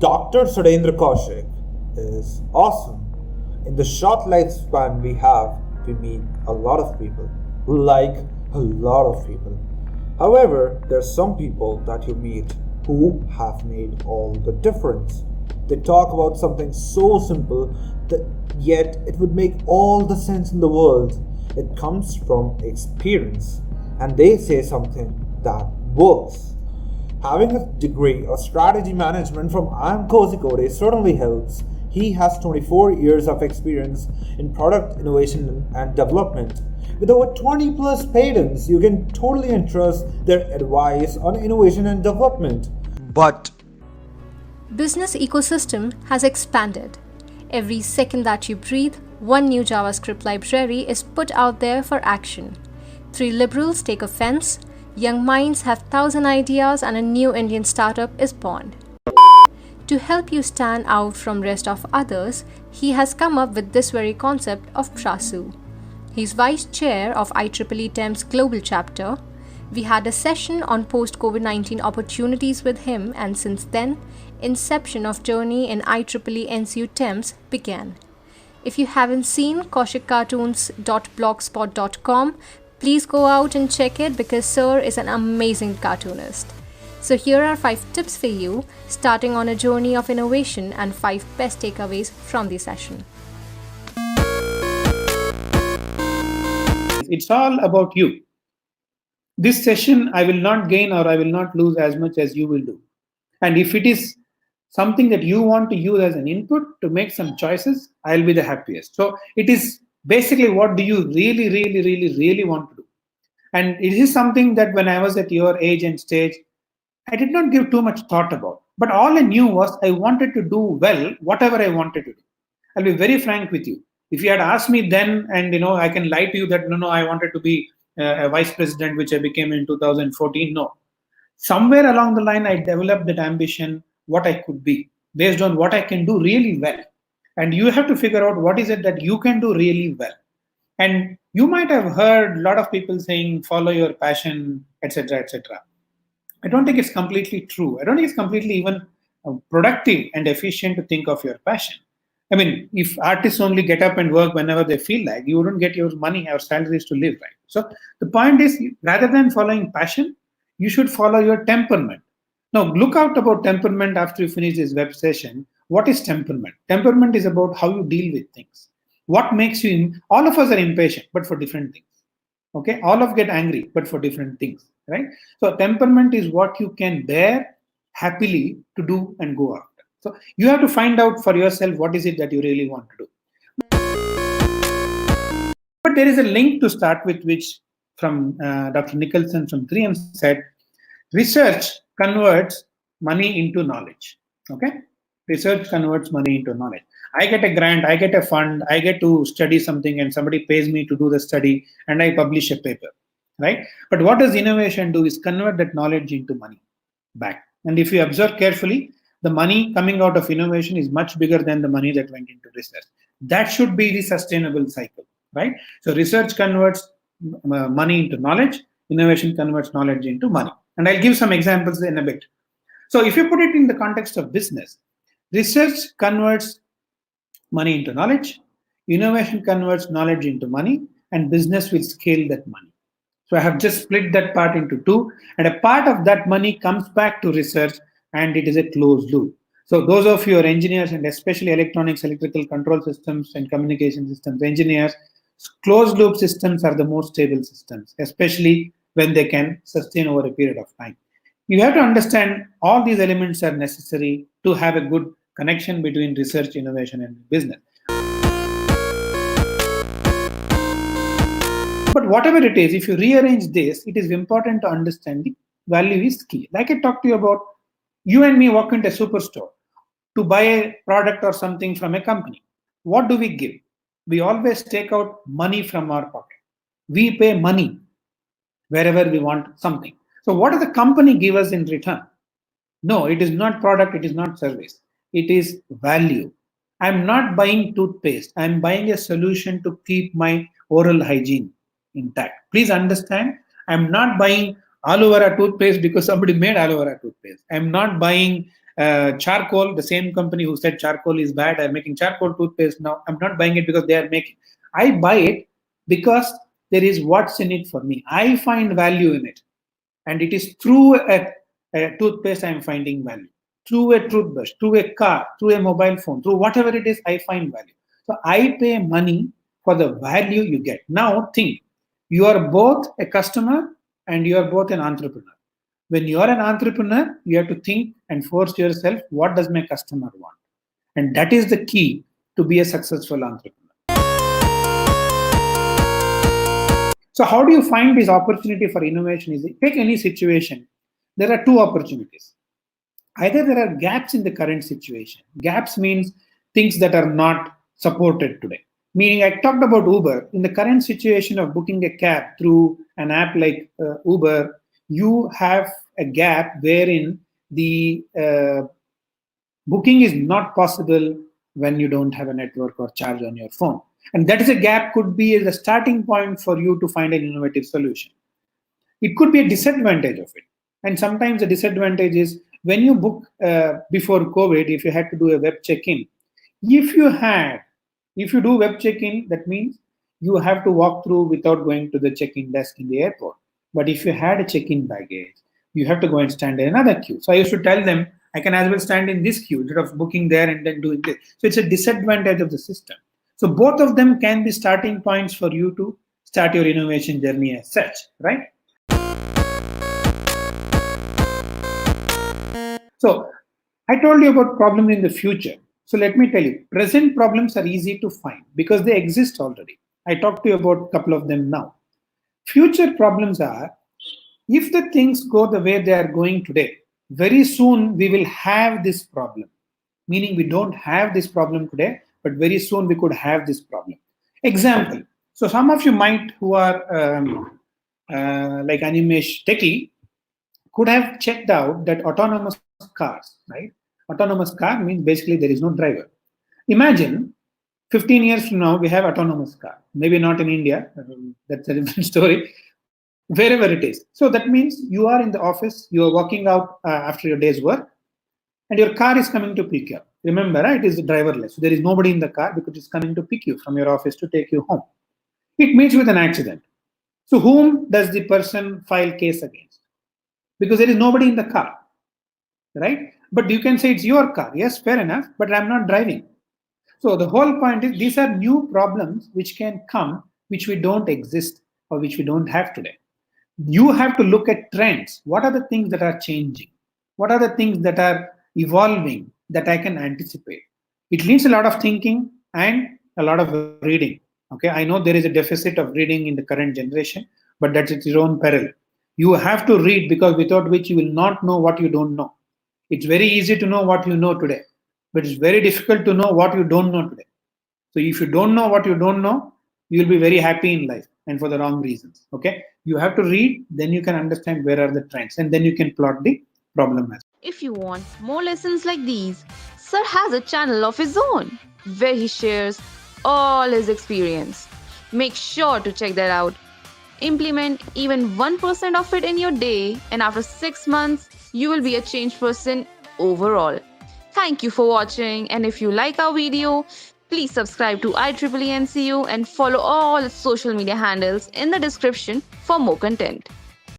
Dr. Surendra Kaushik is awesome. In the short lifespan we have, we meet a lot of people. Like a lot of people. However, there are some people that you meet who have made all the difference. They talk about something so simple that yet it would make all the sense in the world. It comes from experience and they say something that works. Having a degree of strategy management from IIM Kozhikode certainly helps. He has 24 years of experience in product innovation and development. With over 20 plus patents, you can totally entrust their advice on innovation and development. But Business ecosystem has expanded. Every second that you breathe, one new JavaScript library is put out there for action. Three liberals take offense, young minds have thousand ideas, and a new Indian startup is born. To help you stand out from rest of others, he has come up with this very concept of Prasu. He's vice chair of IEEE TEMS global chapter. We had a session on post-COVID-19 opportunities with him, and since then, inception of journey in IEEE NCU TEMS began. If you haven't seen kaushikcartoons.blogspot.com, please go out and check it because Sir is an amazing cartoonist. So here are 5 tips for you starting on a journey of innovation and 5 best takeaways from the session. It's all about you. This session, I will not gain or I will not lose as much as you will do. And if it is something that you want to use as an input to make some choices, I'll be the happiest. So it is basically what do you really want to do. And it is something that when I was at your age and stage, I did not give too much thought about. But all I knew was I wanted to do well whatever I wanted to do. I'll be very frank with you. If you had asked me then, and I can lie to you that no, I wanted to be a vice president, which I became in 2014. No, somewhere along the line, I developed that ambition, what I could be, based on what I can do really well. And you have to figure out what is it that you can do really well. And you might have heard a lot of people saying, follow your passion, etc., etc. I don't think it's completely true. I don't think it's completely even productive and efficient to think of your passion. I mean, if artists only get up and work whenever they feel like, you wouldn't get your money or salaries to live, right? So the point is, rather than following passion, you should follow your temperament. Now, look out about temperament after you finish this web session. What is temperament? Temperament is about how you deal with things. What makes you, all of us are impatient, but for different things. Okay, all of get angry, but for different things, right? So temperament is what you can bear happily to do and go after. So you have to find out for yourself what is it that you really want to do. But there is a link to start with, which from Dr. Nicholson from 3M said, research converts money into knowledge. Okay, research converts money into knowledge. I get a grant, I get a fund, I get to study something and somebody pays me to do the study and I publish a paper, right? But what does innovation do is convert that knowledge into money back. And if you observe carefully, the money coming out of innovation is much bigger than the money that went into research. That should be the sustainable cycle, right? So research converts money into knowledge, innovation converts knowledge into money. And I'll give some examples in a bit. So if you put it in the context of business, research converts money into knowledge, innovation converts knowledge into money, and business will scale that money. So I have just split that part into two, and a part of that money comes back to research, and it is a closed loop. So those of you are engineers, and especially electronics, electrical control systems, and communication systems engineers, closed loop systems are the most stable systems, especially when they can sustain over a period of time. You have to understand all these elements are necessary to have a good connection between research, innovation, and business. But whatever it is, if you rearrange this, it is important to understand the value is key. Like I talked to you about, you and me walk into a superstore to buy a product or something from a company. What do we give? We always take out money from our pocket. We pay money wherever we want something. So what does the company give us in return? No, it is not product, it is not service. It is value. I'm not buying toothpaste. I'm buying a solution to keep my oral hygiene intact. Please understand, I'm not buying aloe vera toothpaste because somebody made aloe vera toothpaste. I'm not buying Charcoal, the same company who said charcoal is bad, are making charcoal toothpaste now. I'm not buying it because they are making. I buy it because there is what's in it for me. I find value in it. And it is through a toothpaste I'm finding value. Through a toothbrush, through a car, through a mobile phone, through whatever it is, I find value. So I pay money for the value you get. Now think, you are both a customer and you are both an entrepreneur. When you are an entrepreneur, you have to think and force yourself, what does my customer want? And that is the key to be a successful entrepreneur. So how do you find this opportunity for innovation? Take any situation. There are two opportunities. Either there are gaps in the current situation. Gaps means things that are not supported today. Meaning, I talked about Uber. In the current situation of booking a cab through an app like Uber, you have a gap wherein the booking is not possible when you don't have a network or charge on your phone. And that is a gap, could be the starting point for you to find an innovative solution. It could be a disadvantage of it. And sometimes the disadvantage is when you book before COVID, if you had to do a web check-in, if you do web check-in, that means you have to walk through without going to the check-in desk in the airport. But if you had a check-in baggage, you have to go and stand in another queue. So I used to tell them, I can as well stand in this queue instead of booking there and then doing this. So it's a disadvantage of the system. So both of them can be starting points for you to start your innovation journey as such, right? So I told you about problems in the future. So let me tell you, present problems are easy to find because they exist already. I talked to you about a couple of them now. Future problems are, if the things go the way they are going today, very soon we will have this problem. Meaning we don't have this problem today, but very soon we could have this problem. Example. So some of you might who are like Animesh techie could have checked out that autonomous cars, right? Autonomous car means basically there is no driver. Imagine 15 years from now we have autonomous car. Maybe not in India, that's a different story. Wherever it is. So that means you are in the office, you are walking out after your day's work, and your car is coming to pick you up. Remember, right? It is driverless. So there is nobody in the car because it's coming to pick you from your office to take you home. It meets with an accident. So whom does the person file case against? Because there is nobody in the car, right? But you can say it's your car. Yes, fair enough, but I'm not driving. So the whole point is these are new problems which can come, which we don't exist or which we don't have today. You have to look at trends. What are the things that are changing? What are the things that are evolving that I can anticipate? It needs a lot of thinking and a lot of reading. Okay, I know there is a deficit of reading in the current generation, but that's its own peril. You have to read because without which you will not know what you don't know. It's very easy to know what you know today, but it's very difficult to know what you don't know today. So if you don't know what you don't know, you will be very happy in life and for the wrong reasons. Okay, you have to read, then you can understand where are the trends, and then you can plot the problem. If you want more lessons like these, Sir has a channel of his own where he shares all his experience. Make sure to check that out. Implement even 1% of it in your day, and after 6 months, you will be a changed person overall. Thank you for watching, and if you like our video, please subscribe to IEEE NCU and follow all its social media handles in the description for more content.